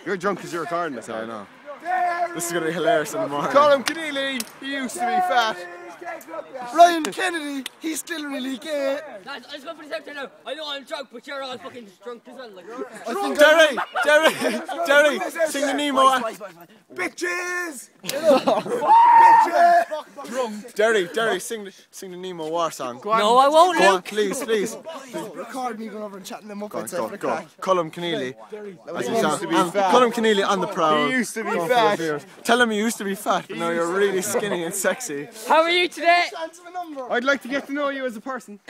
You're drunk because you're recording this, I know. This is going to be hilarious in the morning. Colm Keneally, he used to be fat. Ryan Kennedy, he's still really gay. Guys, I just go for the second now. I know I'm drunk, but you're all fucking drunk as well. Like, Jerry, sing the Nemo. Bitches! Jerry, sing the Nemo War song. Go on. no, I won't, Go on, Luke. please. Record me going over and chatting them up. Go. Colm Keneally. He used to be fat. Colm Keneally on the prowl. He used to be fat. Tell him you used to be fat, but now you're really skinny and sexy. How are you today? I'd like to get to know you as a person.